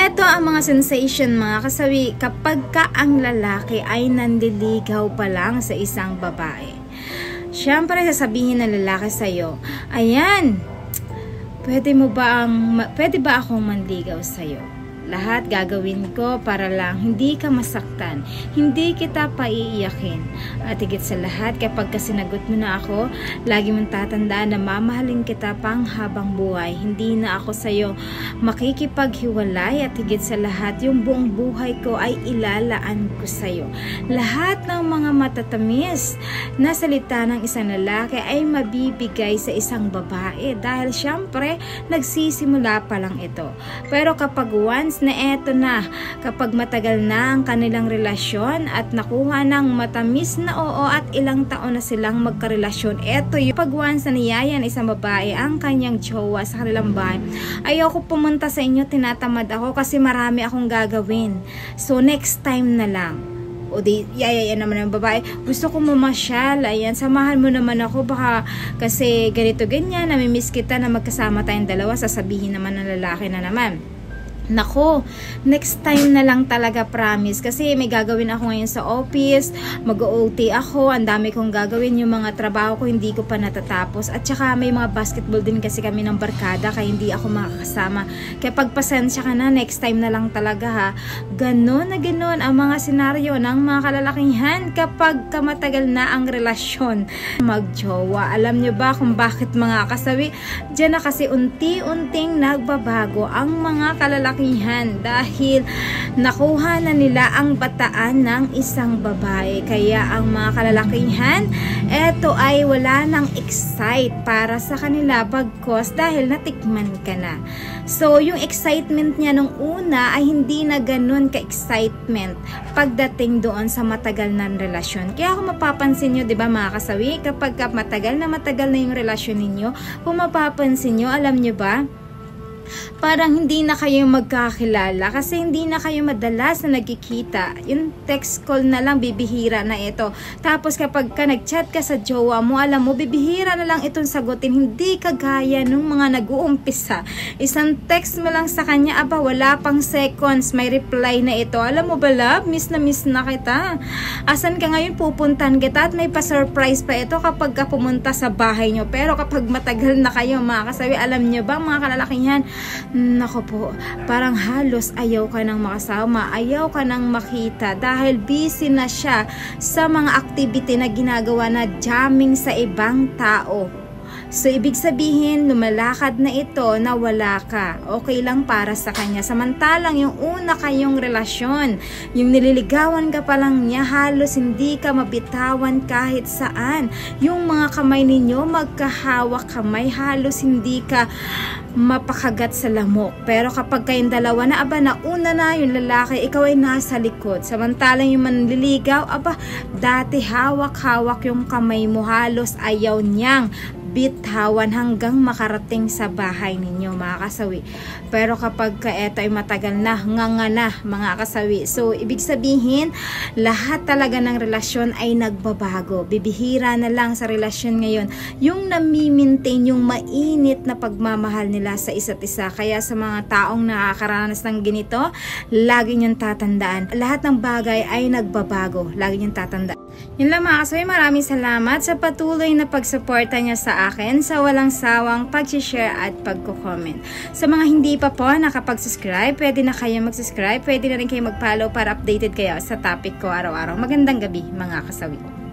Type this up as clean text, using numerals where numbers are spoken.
Eto ang mga sensation mga kasawi kapag ka ang lalaki ay nanliligaw pa lang sa isang babae. Siyempre sasabihin ng lalaki sa'yo, ayan, pwede ba akong manligaw sa'yo? Lahat gagawin ko para lang hindi ka masaktan, hindi kita paiiyakin. At higit sa lahat, kapag sinagot mo na ako, lagi mong tatandaan na mamahalin kita pang habang buhay. Hindi na ako sa'yo makikipaghiwalay at higit sa lahat, yung buong buhay ko ay ilalaan ko sa'yo. Lahat ng mga matatamis na salita ng isang lalaki ay mabibigay sa isang babae dahil syempre, nagsisimula pa lang ito. Pero kapag once na eto na, kapag matagal na ang kanilang relasyon at nakuha ng matamis na oo at ilang taon na silang magkarelasyon, eto yung pag once na niyayan isang babae ang kanyang jowa sa kanilang bahay, ayoko pumunta sa inyo, tinatamad ako kasi marami akong gagawin, so next time na lang. O di, yaya naman ng babae, gusto ko mamasyal, ayan, samahan mo naman ako, baka kasi ganito ganyan, namimiss kita na magkasama tayong dalawa, sasabihin naman ng lalaki na naman, nako, next time na lang talaga, promise. Kasi may gagawin ako ngayon sa office, mag-OT ako, ang dami kong gagawin, yung mga trabaho ko hindi ko pa natatapos. At saka may mga basketball din kasi kami ng barkada, kaya hindi ako makakasama. Kaya pagpasensya ka na, next time na lang talaga ha. Ganon na ganon ang mga senaryo ng mga kalalakihan kapag kamatagal na ang relasyon magjowa. Alam nyo ba kung bakit mga kasawi? Diyan na kasi unti-unting nagbabago ang mga kalalakihan dahil nakuha na nila ang bataan ng isang babae. Kaya ang mga kalalakihan, eto ay wala nang excite para sa kanila bagkos dahil natikman ka na. So, yung excitement niya nung una ay hindi na ganun ka-excitement pagdating doon sa matagal na relasyon. Kaya kung mapapansin nyo, di ba mga kasawi, kapag matagal na yung relasyon ninyo, kung mapapansin nyo, alam nyo ba, parang hindi na kayo magkakilala kasi hindi na kayo madalas na nagkikita. Yung text call na lang, bibihira na ito. Tapos kapag ka nag-chat ka sa jowa mo, alam mo, bibihira na lang itong sagutin. Hindi kagaya nung mga nag-uumpisa. Isang text mo lang sa kanya, aba, wala pang seconds, may reply na ito. Alam mo ba, love, miss na kita. Asan ka ngayon, pupuntan kita at may pa-surprise pa ito kapag ka pumunta sa bahay nyo. Pero kapag matagal na kayo, mga kasawi, alam nyo ba, mga kalalakihan, nako po, parang halos ayaw ka nang makasama, ayaw ka nang makita dahil busy na siya sa mga activity na ginagawa na jamming sa ibang tao. So, ibig sabihin, lumalakad na ito na wala ka. Okay lang para sa kanya. Samantalang yung una kayong relasyon, yung nililigawan ka pa lang niya, halos hindi ka mabitawan kahit saan. Yung mga kamay ninyo, magkahawak kamay, halos hindi ka mapakagat sa lamok. Pero kapag kayong dalawa na, aba, nauna na yung lalaki, ikaw ay nasa likod. Samantalang yung manliligaw, aba, dati hawak-hawak yung kamay mo, halos ayaw niyang bitawan hanggang makarating sa bahay ninyo, mga kasawi. Pero kapag eto ay matagal na, nganga na, mga kasawi. So, ibig sabihin, lahat talaga ng relasyon ay nagbabago. Bibihira na lang sa relasyon ngayon yung nami-maintain yung mainit na pagmamahal nila sa isa't isa. Kaya sa mga taong nakakaranas ng ganito, lagi niyong tatandaan, lahat ng bagay ay nagbabago. Lagi niyong tatandaan. Yun lang mga kasawi, maraming salamat sa patuloy na pagsuporta niya sa akin, sa walang sawang pag-share at pagko-comment. Sa mga hindi pa po nakapag-subscribe, pwede na kayo mag-subscribe, pwede na rin kayo mag-follow para updated kayo sa topic ko araw-araw. Magandang gabi mga kasawi.